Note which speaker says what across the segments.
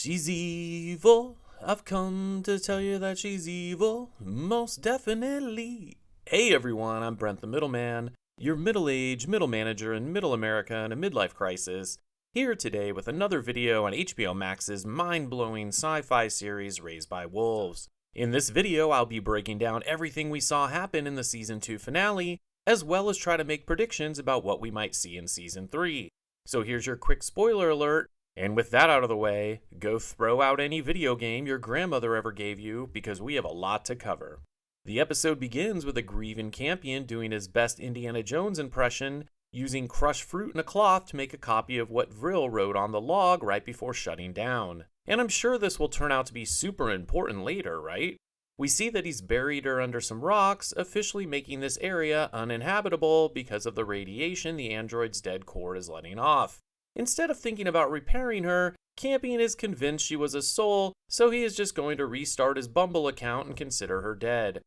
Speaker 1: She's evil. I've come to tell you that she's evil. Most definitely. Hey everyone, I'm Brent the Middleman, your middle-aged middle manager in Middle America in a midlife crisis, here today with another video on HBO Max's mind-blowing sci-fi series Raised by Wolves. In this video, I'll be breaking down everything we saw happen in the Season 2 finale, as well as try to make predictions about what we might see in Season 3. So here's your quick spoiler alert. And with that out of the way, go throw out any video game your grandmother ever gave you because we have a lot to cover. The episode begins with a grieving Campion doing his best Indiana Jones impression, using crushed fruit in a cloth to make a copy of what Vril wrote on the log right before shutting down. And I'm sure this will turn out to be super important later, right? We see that he's buried her under some rocks, officially making this area uninhabitable because of the radiation the android's dead core is letting off. Instead of thinking about repairing her, Campion is convinced she was a soul, so he is just going to restart his Bumble account and consider her dead.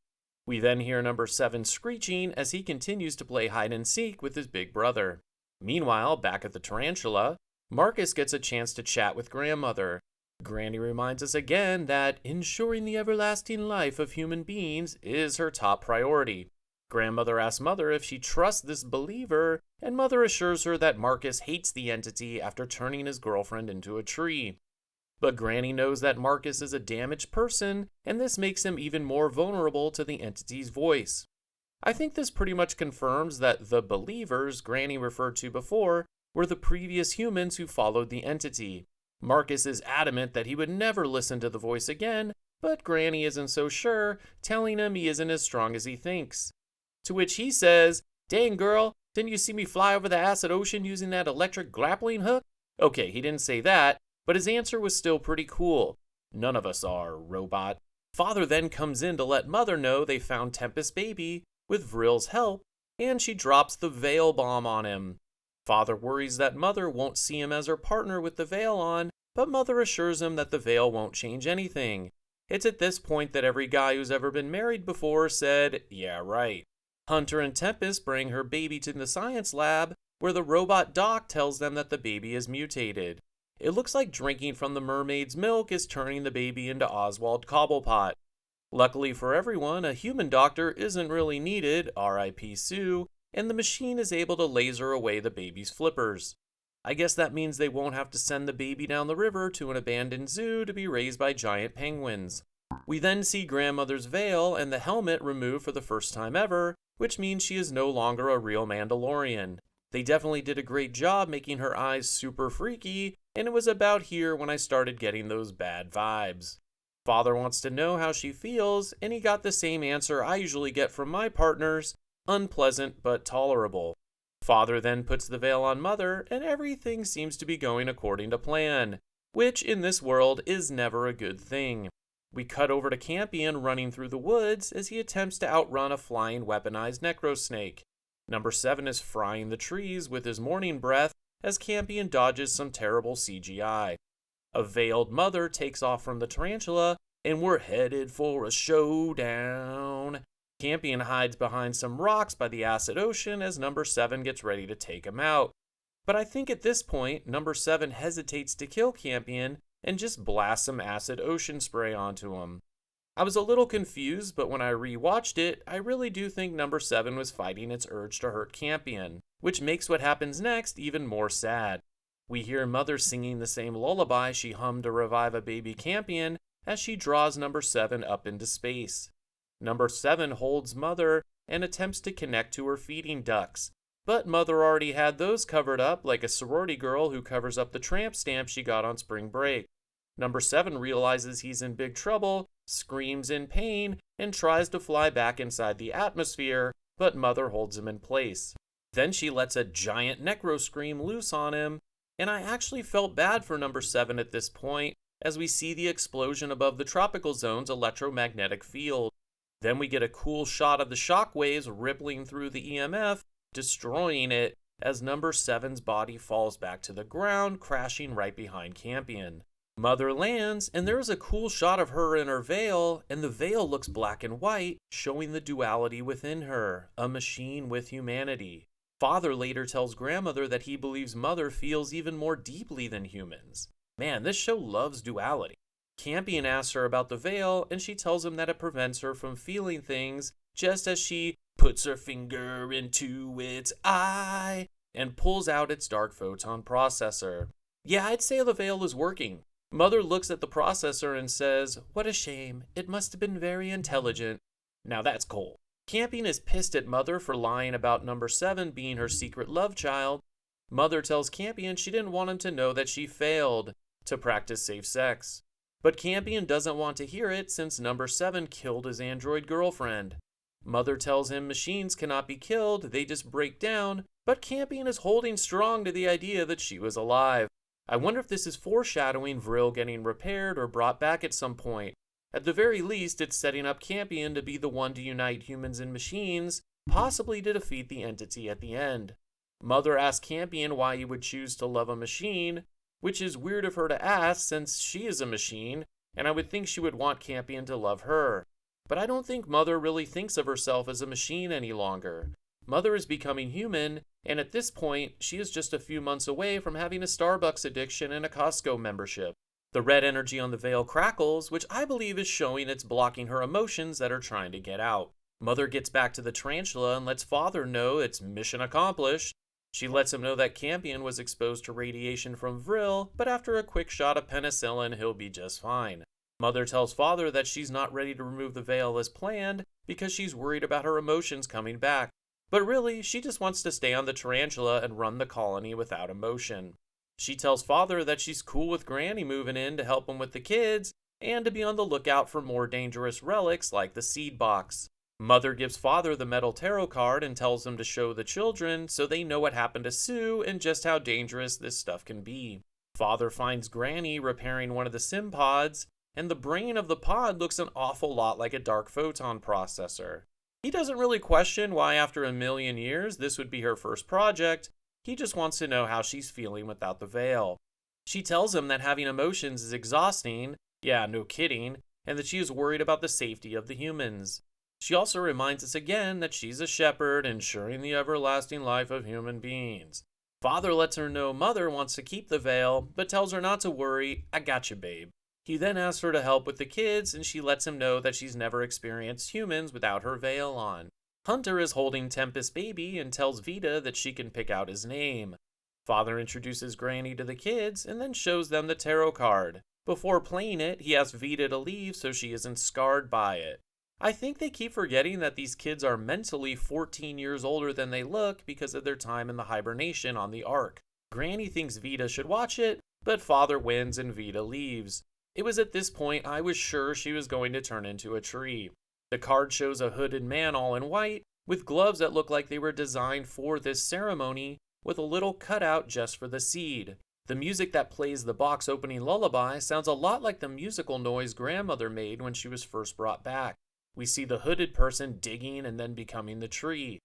Speaker 1: We then hear number 7 screeching as he continues to play hide and seek with his big brother. Meanwhile, back at the tarantula, Marcus gets a chance to chat with grandmother. Granny reminds us again that ensuring the everlasting life of human beings is her top priority. Grandmother asks Mother if she trusts this believer, and Mother assures her that Marcus hates the entity after turning his girlfriend into a tree. But Granny knows that Marcus is a damaged person, and this makes him even more vulnerable to the entity's voice. I think this pretty much confirms that the believers Granny referred to before were the previous humans who followed the entity. Marcus is adamant that he would never listen to the voice again, but Granny isn't so sure, telling him he isn't as strong as he thinks. To which he says, "Dang girl, didn't you see me fly over the acid ocean using that electric grappling hook?" Okay, he didn't say that, but his answer was still pretty cool. None of us are, robot. Father then comes in to let Mother know they found Tempest's baby, with Vril's help, and she drops the veil bomb on him. Father worries that Mother won't see him as her partner with the veil on, but Mother assures him that the veil won't change anything. It's at this point that every guy who's ever been married before said, "Yeah, right." Hunter and Tempest bring her baby to the science lab, where the robot doc tells them that the baby is mutated. It looks like drinking from the mermaid's milk is turning the baby into Oswald Cobblepot. Luckily for everyone, a human doctor isn't really needed, R.I.P. Sue, and the machine is able to laser away the baby's flippers. I guess that means they won't have to send the baby down the river to an abandoned zoo to be raised by giant penguins. We then see grandmother's veil and the helmet removed for the first time ever, which means she is no longer a real Mandalorian. They definitely did a great job making her eyes super freaky, and it was about here when I started getting those bad vibes. Father wants to know how she feels, and he got the same answer I usually get from my partners, unpleasant but tolerable. Father then puts the veil on Mother, and everything seems to be going according to plan, which in this world is never a good thing. We cut over to Campion running through the woods as he attempts to outrun a flying weaponized necrosnake. Number 7 is frying the trees with his morning breath as Campion dodges some terrible CGI. A veiled Mother takes off from the tarantula, and we're headed for a showdown. Campion hides behind some rocks by the acid ocean as number 7 gets ready to take him out. But I think at this point, number 7 hesitates to kill Campion and just blasts some acid ocean spray onto him. I was a little confused, but when I rewatched it, I really do think number 7 was fighting its urge to hurt Campion, which makes what happens next even more sad. We hear Mother singing the same lullaby she hummed to revive a baby Campion as she draws number 7 up into space. Number 7 holds Mother and attempts to connect to her feeding ducts, but Mother already had those covered up like a sorority girl who covers up the tramp stamp she got on spring break. Number 7 realizes he's in big trouble, screams in pain, and tries to fly back inside the atmosphere, but Mother holds him in place. Then she lets a giant necro scream loose on him, and I actually felt bad for number 7 at this point, as we see the explosion above the tropical zone's electromagnetic field. Then we get a cool shot of the shockwaves rippling through the EMF, destroying it, as number 7's body falls back to the ground, crashing right behind Campion. Mother lands, and there is a cool shot of her in her veil, and the veil looks black and white, showing the duality within her, a machine with humanity. Father later tells grandmother that he believes Mother feels even more deeply than humans. Man, this show loves duality. Campion asks her about the veil, and she tells him that it prevents her from feeling things, just as she puts her finger into its eye and pulls out its dark photon processor. Yeah, I'd say the veil is working. Mother looks at the processor and says, "What a shame. It must have been very intelligent." Now that's cold. Campion is pissed at Mother for lying about number 7 being her secret love child. Mother tells Campion she didn't want him to know that she failed to practice safe sex. But Campion doesn't want to hear it since number 7 killed his android girlfriend. Mother tells him machines cannot be killed, they just break down, but Campion is holding strong to the idea that she was alive. I wonder if this is foreshadowing Vril getting repaired or brought back at some point. At the very least, it's setting up Campion to be the one to unite humans and machines, possibly to defeat the entity at the end. Mother asks Campion why he would choose to love a machine, which is weird of her to ask since she is a machine, and I would think she would want Campion to love her. But I don't think Mother really thinks of herself as a machine any longer. Mother is becoming human, and at this point, she is just a few months away from having a Starbucks addiction and a Costco membership. The red energy on the veil crackles, which I believe is showing it's blocking her emotions that are trying to get out. Mother gets back to the tarantula and lets Father know it's mission accomplished. She lets him know that Campion was exposed to radiation from Vril, but after a quick shot of penicillin, he'll be just fine. Mother tells Father that she's not ready to remove the veil as planned because she's worried about her emotions coming back. But really, she just wants to stay on the tarantula and run the colony without emotion. She tells Father that she's cool with Granny moving in to help him with the kids, and to be on the lookout for more dangerous relics like the seed box. Mother gives Father the metal tarot card and tells him to show the children so they know what happened to Sue and just how dangerous this stuff can be. Father finds Granny repairing one of the sim pods, and the brain of the pod looks an awful lot like a dark photon processor. He doesn't really question why after a million years this would be her first project. He just wants to know how she's feeling without the veil. She tells him that having emotions is exhausting, yeah, no kidding, and that she is worried about the safety of the humans. She also reminds us again that she's a shepherd ensuring the everlasting life of human beings. Father lets her know Mother wants to keep the veil, but tells her not to worry, "I gotcha, babe." He then asks her to help with the kids, and she lets him know that she's never experienced humans without her veil on. Hunter is holding Tempest baby and tells Vita that she can pick out his name. Father introduces Granny to the kids and then shows them the tarot card. Before playing it, he asks Vita to leave so she isn't scarred by it. I think they keep forgetting that these kids are mentally 14 years older than they look because of their time in the hibernation on the Ark. Granny thinks Vita should watch it, but Father wins and Vita leaves. It was at this point I was sure she was going to turn into a tree. The card shows a hooded man all in white, with gloves that look like they were designed for this ceremony, with a little cutout just for the seed. The music that plays the box opening lullaby sounds a lot like the musical noise grandmother made when she was first brought back. We see the hooded person digging and then becoming the tree.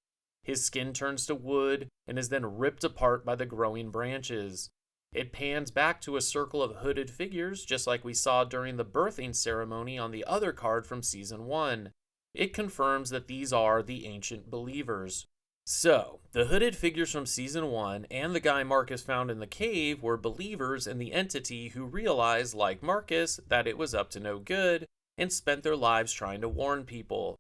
Speaker 1: His skin turns to wood and is then ripped apart by the growing branches. It pans back to a circle of hooded figures just like we saw during the birthing ceremony on the other card from Season 1. It confirms that these are the ancient believers. So, the hooded figures from Season 1 and the guy Marcus found in the cave were believers in the entity who realized, like Marcus, that it was up to no good and spent their lives trying to warn people.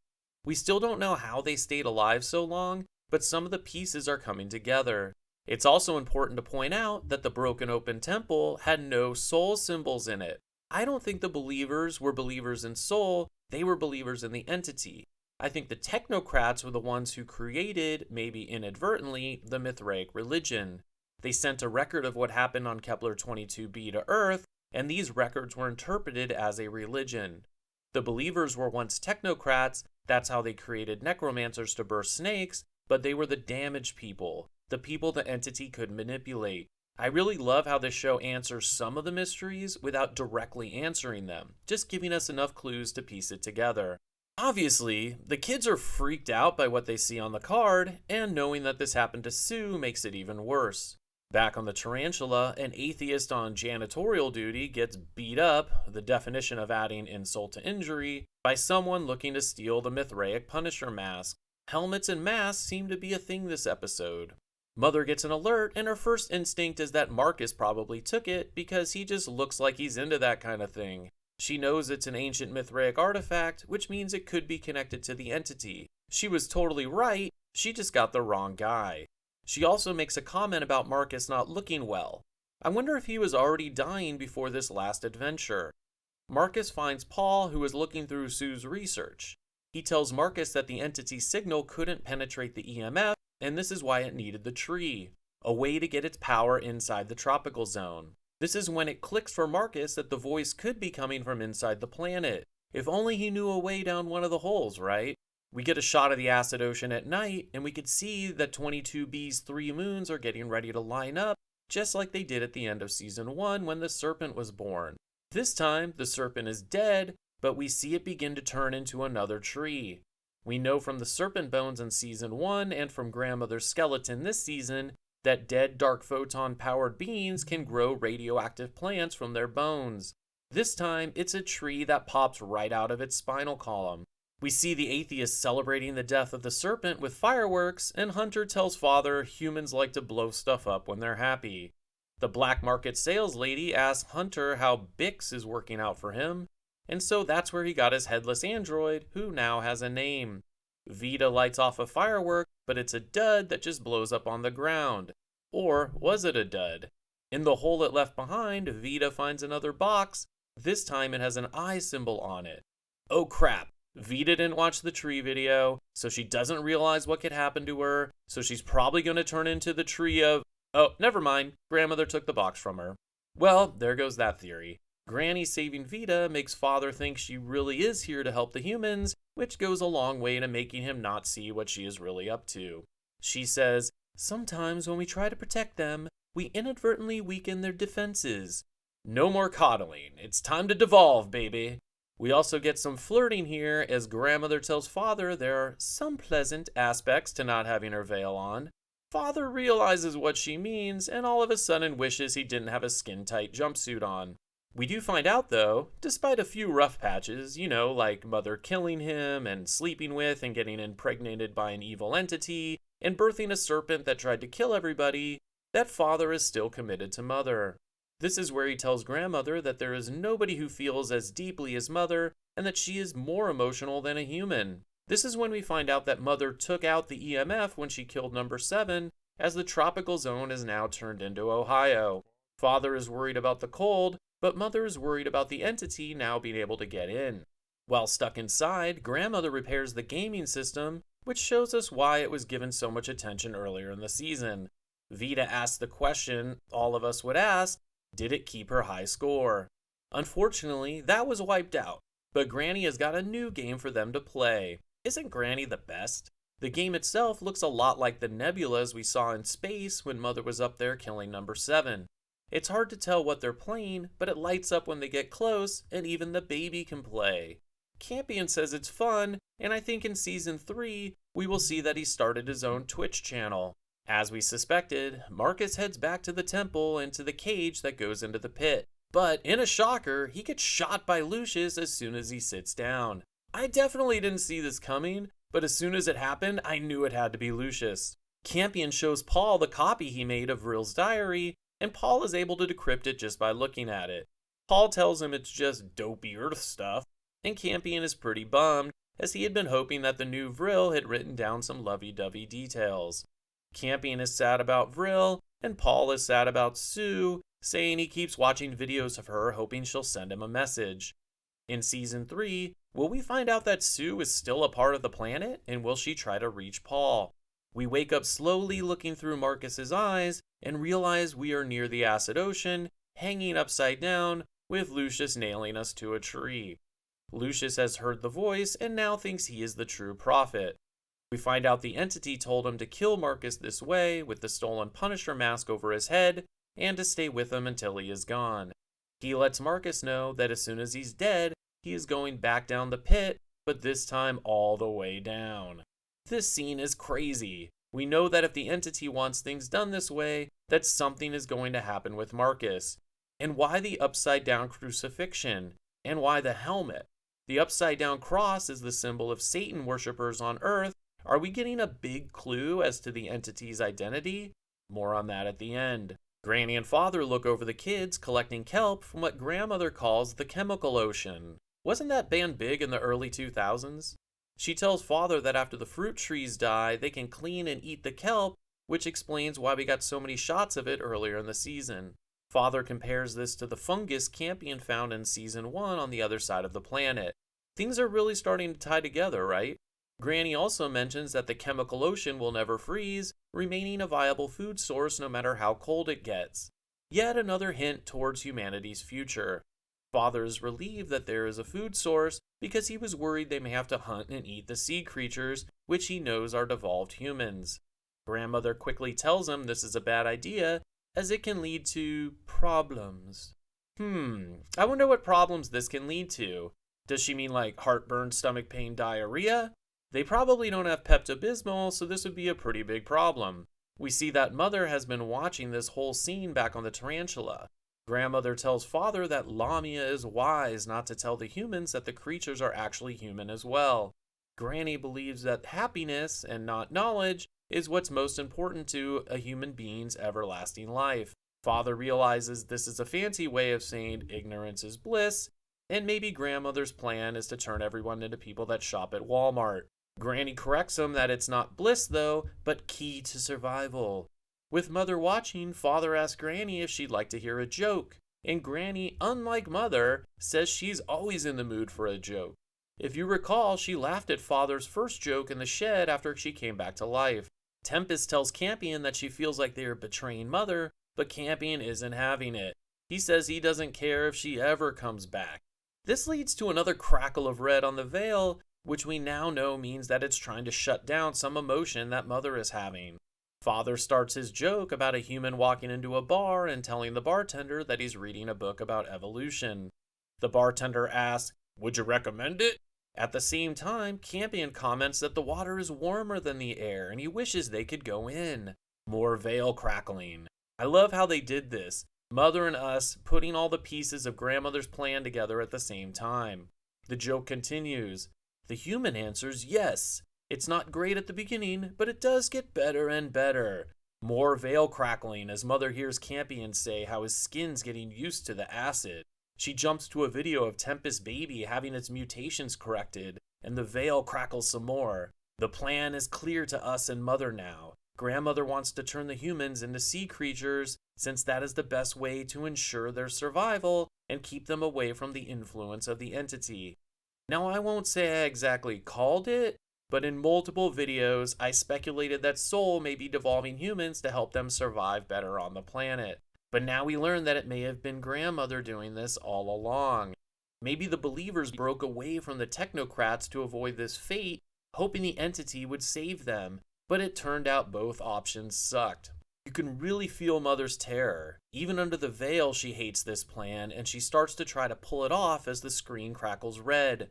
Speaker 1: We still don't know how they stayed alive so long, but some of the pieces are coming together. It's also important to point out that the broken open temple had no soul symbols in it. I don't think the believers were believers in soul, they were believers in the entity. I think the Technocrats were the ones who created, maybe inadvertently, the Mithraic religion. They sent a record of what happened on Kepler 22b to Earth, and these records were interpreted as a religion. The believers were once Technocrats, that's how they created necromancers to birth snakes, but they were the damaged people, the people the entity could manipulate. I really love how this show answers some of the mysteries without directly answering them, just giving us enough clues to piece it together. Obviously, the kids are freaked out by what they see on the card, and knowing that this happened to Sue makes it even worse. Back on the tarantula, an atheist on janitorial duty gets beat up, the definition of adding insult to injury, by someone looking to steal the Mithraic Punisher mask. Helmets and masks seem to be a thing this episode. Mother gets an alert, and her first instinct is that Marcus probably took it because he just looks like he's into that kind of thing. She knows it's an ancient Mithraic artifact, which means it could be connected to the entity. She was totally right, she just got the wrong guy. She also makes a comment about Marcus not looking well. I wonder if he was already dying before this last adventure. Marcus finds Paul, who is looking through Sue's research. He tells Marcus that the entity's signal couldn't penetrate the EMF, and this is why it needed the tree, a way to get its power inside the tropical zone. This is when it clicks for Marcus that the voice could be coming from inside the planet. If only he knew a way down one of the holes, right? We get a shot of the acid ocean at night, and we could see that 22B's 3 moons are getting ready to line up, just like they did at the end of Season 1 when the serpent was born. This time, the serpent is dead, but we see it begin to turn into another tree. We know from the serpent bones in Season 1 and from Grandmother's skeleton this season that dead dark photon-powered beings can grow radioactive plants from their bones. This time, it's a tree that pops right out of its spinal column. We see the atheists celebrating the death of the serpent with fireworks, and Hunter tells Father humans like to blow stuff up when they're happy. The black market sales lady asks Hunter how Bix is working out for him, and so that's where he got his headless android, who now has a name. Vita lights off a firework, but it's a dud that just blows up on the ground. Or was it a dud? In the hole it left behind, Vita finds another box. This time it has an eye symbol on it. Oh crap, Vita didn't watch the tree video, so she doesn't realize what could happen to her, so she's probably going to turn into the tree of... Oh, never mind, Grandmother took the box from her. Well, there goes that theory. Granny saving Vita makes Father think she really is here to help the humans, which goes a long way to making him not see what she is really up to. She says, "Sometimes when we try to protect them, we inadvertently weaken their defenses. No more coddling. It's time to devolve, baby." We also get some flirting here as Grandmother tells Father there are some pleasant aspects to not having her veil on. Father realizes what she means and all of a sudden wishes he didn't have a skin-tight jumpsuit on. We do find out though, despite a few rough patches, like Mother killing him and sleeping with and getting impregnated by an evil entity and birthing a serpent that tried to kill everybody, that Father is still committed to Mother. This is where he tells Grandmother that there is nobody who feels as deeply as Mother and that she is more emotional than a human. This is when we find out that Mother took out the EMF when she killed number 7, as the tropical zone is now turned into Ohio. Father is worried about the cold, but Mother is worried about the entity now being able to get in. While stuck inside, Grandmother repairs the gaming system, which shows us why it was given so much attention earlier in the season. Vita asks the question all of us would ask, did it keep her high score? Unfortunately, that was wiped out, but Granny has got a new game for them to play. Isn't Granny the best? The game itself looks a lot like the nebulas we saw in space when Mother was up there killing number 7. It's hard to tell what they're playing, but it lights up when they get close, and even the baby can play. Campion says it's fun, and I think in Season 3, we will see that he started his own Twitch channel. As we suspected, Marcus heads back to the temple and to the cage that goes into the pit. But in a shocker, he gets shot by Lucius as soon as he sits down. I definitely didn't see this coming, but as soon as it happened, I knew it had to be Lucius. Campion shows Paul the copy he made of Vril's diary, and Paul is able to decrypt it just by looking at it. Paul tells him it's just dopey Earth stuff, and Campion is pretty bummed, as he had been hoping that the new Vril had written down some lovey-dovey details. Campion is sad about Vril, and Paul is sad about Sue, saying he keeps watching videos of her hoping she'll send him a message. In Season 3, will we find out that Sue is still a part of the planet, and will she try to reach Paul? We wake up slowly looking through Marcus's eyes, and realize we are near the acid ocean, hanging upside down, with Lucius nailing us to a tree. Lucius has heard the voice, and now thinks he is the true prophet. We find out the entity told him to kill Marcus this way, with the stolen Punisher mask over his head, and to stay with him until he is gone. He lets Marcus know that as soon as he's dead, he is going back down the pit, but this time all the way down. This scene is crazy. We know that if the entity wants things done this way, that something is going to happen with Marcus. And why the upside down crucifixion? And why the helmet? The upside down cross is the symbol of Satan worshippers on Earth. Are we getting a big clue as to the entity's identity? More on that at the end. Granny and Father look over the kids collecting kelp from what Grandmother calls the chemical ocean. Wasn't that band big in the early 2000s? She tells Father that after the fruit trees die, they can clean and eat the kelp, which explains why we got so many shots of it earlier in the season. Father compares this to the fungus Campion found in season 1 on the other side of the planet. Things are really starting to tie together, right? Granny also mentions that the chemical ocean will never freeze, remaining a viable food source no matter how cold it gets. Yet another hint towards humanity's future. Father is relieved that there is a food source because he was worried they may have to hunt and eat the sea creatures, which he knows are devolved humans. Grandmother quickly tells him this is a bad idea, as it can lead to problems. I wonder what problems this can lead to. Does she mean like heartburn, stomach pain, diarrhea? They probably don't have Pepto-Bismol, so this would be a pretty big problem. We see that Mother has been watching this whole scene back on the tarantula. Grandmother tells Father that Lamia is wise not to tell the humans that the creatures are actually human as well. Granny believes that happiness, and not knowledge, is what's most important to a human being's everlasting life. Father realizes this is a fancy way of saying ignorance is bliss, and maybe Grandmother's plan is to turn everyone into people that shop at Walmart. Granny corrects him that it's not bliss though, but key to survival. With Mother watching, Father asks Granny if she'd like to hear a joke, and Granny, unlike Mother, says she's always in the mood for a joke. If you recall, she laughed at Father's first joke in the shed after she came back to life. Tempest tells Campion that she feels like they are betraying Mother, but Campion isn't having it. He says he doesn't care if she ever comes back. This leads to another crackle of red on the veil, which we now know means that it's trying to shut down some emotion that Mother is having. Father starts his joke about a human walking into a bar and telling the bartender that he's reading a book about evolution. The bartender asks, "Would you recommend it?" At the same time, Campion comments that the water is warmer than the air and he wishes they could go in. More veil crackling. I love how they did this. Mother and us putting all the pieces of Grandmother's plan together at the same time. The joke continues. The human answers yes. It's not great at the beginning, but it does get better and better. More veil crackling as Mother hears Campion say how his skin's getting used to the acid. She jumps to a video of Tempest's baby having its mutations corrected, and the veil crackles some more. The plan is clear to us and Mother now. Grandmother wants to turn the humans into sea creatures, since that is the best way to ensure their survival and keep them away from the influence of the entity. Now, I won't say I exactly called it, but in multiple videos, I speculated that Soul may be devolving humans to help them survive better on the planet. But now we learn that it may have been Grandmother doing this all along. Maybe the believers broke away from the Technocrats to avoid this fate, hoping the entity would save them, but it turned out both options sucked. You can really feel Mother's terror. Even under the veil, she hates this plan, and she starts to try to pull it off as the screen crackles red.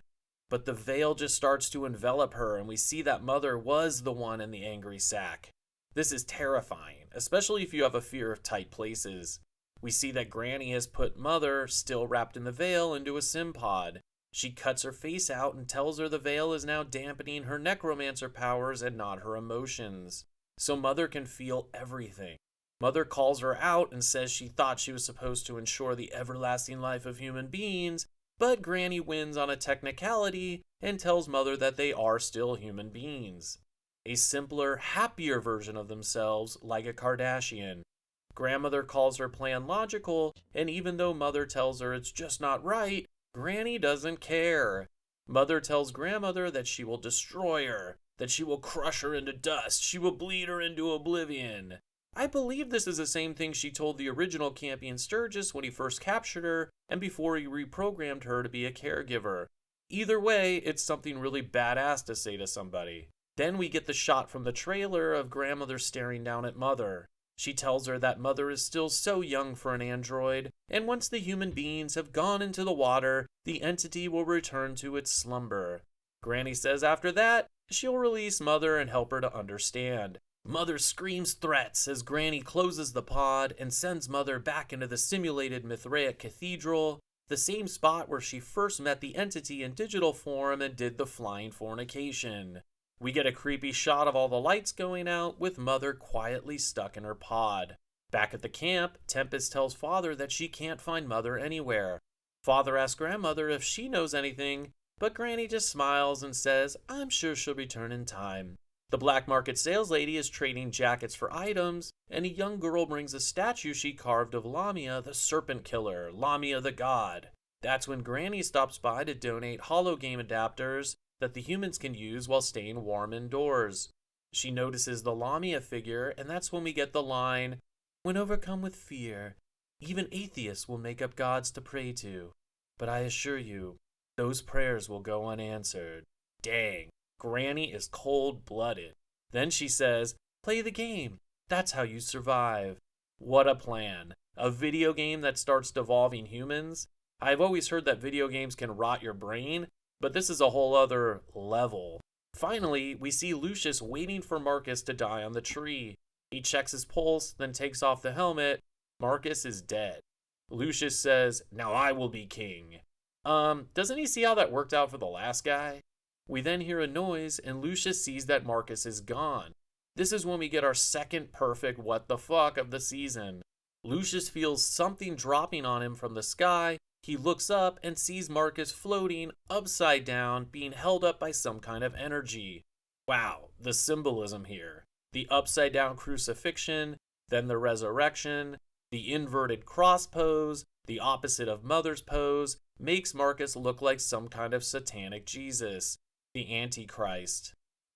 Speaker 1: But the veil just starts to envelop her, and we see that Mother was the one in the angry sack. This is terrifying, especially if you have a fear of tight places. We see that Granny has put Mother, still wrapped in the veil, into a sim pod. She cuts her face out and tells her the veil is now dampening her necromancer powers and not her emotions. So Mother can feel everything. Mother calls her out and says she thought she was supposed to ensure the everlasting life of human beings, but Granny wins on a technicality and tells Mother that they are still human beings. A simpler, happier version of themselves, like a Kardashian. Grandmother calls her plan logical, and even though Mother tells her it's just not right, Granny doesn't care. Mother tells Grandmother that she will destroy her, that she will crush her into dust, she will bleed her into oblivion. I believe this is the same thing she told the original Campion Sturgis when he first captured her and before he reprogrammed her to be a caregiver. Either way, it's something really badass to say to somebody. Then we get the shot from the trailer of Grandmother staring down at Mother. She tells her that Mother is still so young for an android, and once the human beings have gone into the water, the entity will return to its slumber. Granny says after that, she'll release Mother and help her to understand. Mother screams threats as Granny closes the pod and sends Mother back into the simulated Mithraic Cathedral, the same spot where she first met the entity in digital form and did the flying fornication. We get a creepy shot of all the lights going out with Mother quietly stuck in her pod. Back at the camp, Tempest tells Father that she can't find Mother anywhere. Father asks Grandmother if she knows anything, but Granny just smiles and says, "I'm sure she'll return in time." The black market sales lady is trading jackets for items, and a young girl brings a statue she carved of Lamia, the serpent killer, Lamia the god. That's when Granny stops by to donate hologame adapters that the humans can use while staying warm indoors. She notices the Lamia figure, and that's when we get the line, "When overcome with fear, even atheists will make up gods to pray to. But I assure you, those prayers will go unanswered." Dang, Granny is cold-blooded. Then she says, "Play the game. That's how you survive." What a plan. A video game that starts devolving humans? I've always heard that video games can rot your brain, but this is a whole other level. Finally, we see Lucius waiting for Marcus to die on the tree. He checks his pulse, then takes off the helmet. Marcus is dead. Lucius says, "Now I will be king." Doesn't he see how that worked out for the last guy? We then hear a noise, and Lucius sees that Marcus is gone. This is when we get our second perfect what the fuck of the season. Lucius feels something dropping on him from the sky. He looks up and sees Marcus floating upside down, being held up by some kind of energy. Wow, the symbolism here. The upside down crucifixion, then the resurrection, the inverted cross pose, the opposite of Mother's pose, makes Marcus look like some kind of satanic Jesus, the Antichrist.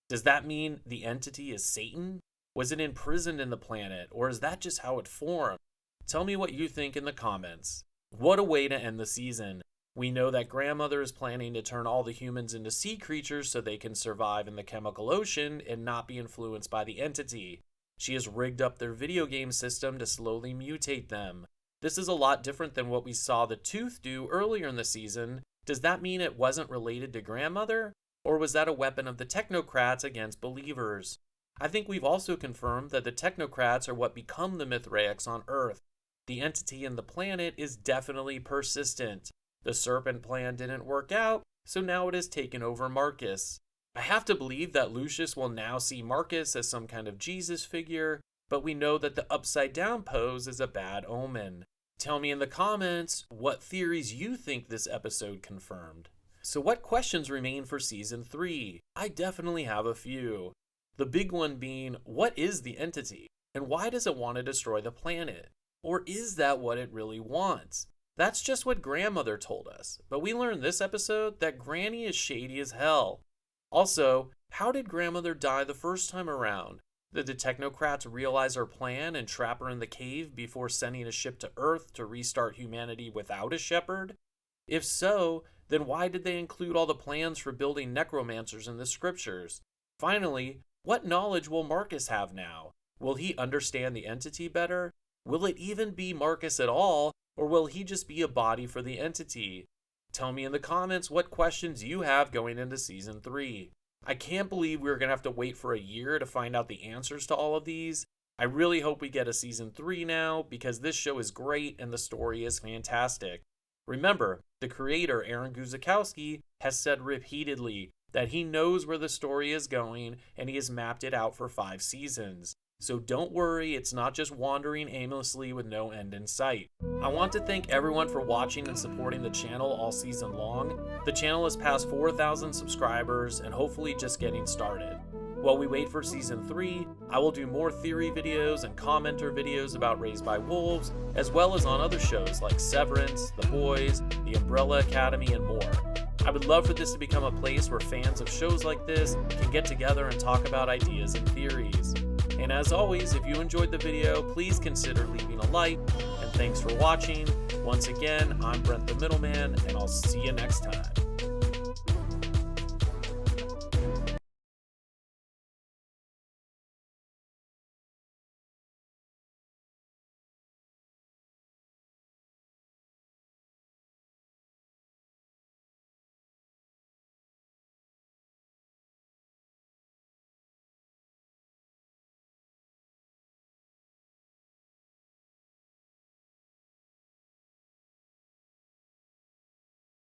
Speaker 1: Does that mean the entity is Satan? Was it imprisoned in the planet, or is that just how it formed? Tell me what you think in the comments. What a way to end the season. We know that Grandmother is planning to turn all the humans into sea creatures so they can survive in the chemical ocean and not be influenced by the entity. She has rigged up their video game system to slowly mutate them. This is a lot different than what we saw the Tooth do earlier in the season. Does that mean it wasn't related to Grandmother? Or was that a weapon of the Technocrats against believers? I think we've also confirmed that the Technocrats are what become the Mithraics on Earth. The entity in the planet is definitely persistent. The serpent plan didn't work out, so now it has taken over Marcus. I have to believe that Lucius will now see Marcus as some kind of Jesus figure, but we know that the upside down pose is a bad omen. Tell me in the comments what theories you think this episode confirmed. So what questions remain for Season 3? I definitely have a few. The big one being, what is the entity? And why does it want to destroy the planet? Or is that what it really wants? That's just what Grandmother told us, but we learned this episode that Granny is shady as hell. Also, how did Grandmother die the first time around? Did the Technocrats realize her plan and trap her in the cave before sending a ship to Earth to restart humanity without a shepherd? If so, then why did they include all the plans for building necromancers in the scriptures? Finally, what knowledge will Marcus have now? Will he understand the entity better? Will it even be Marcus at all, or will he just be a body for the entity? Tell me in the comments what questions you have going into Season 3. I can't believe we're going to have to wait for a year to find out the answers to all of these. I really hope we get a Season 3 now, because this show is great and the story is fantastic. Remember, the creator, Aaron Guzikowski, has said repeatedly that he knows where the story is going and he has mapped it out for 5 seasons. So don't worry, it's not just wandering aimlessly with no end in sight. I want to thank everyone for watching and supporting the channel all season long. The channel has passed 4,000 subscribers and hopefully just getting started. While we wait for Season 3, I will do more theory videos and commenter videos about Raised by Wolves, as well as on other shows like Severance, The Boys, The Umbrella Academy, and more. I would love for this to become a place where fans of shows like this can get together and talk about ideas and theories. And as always, if you enjoyed the video, please consider leaving a like, and thanks for watching. Once again, I'm Brent the Middleman, and I'll see you next time.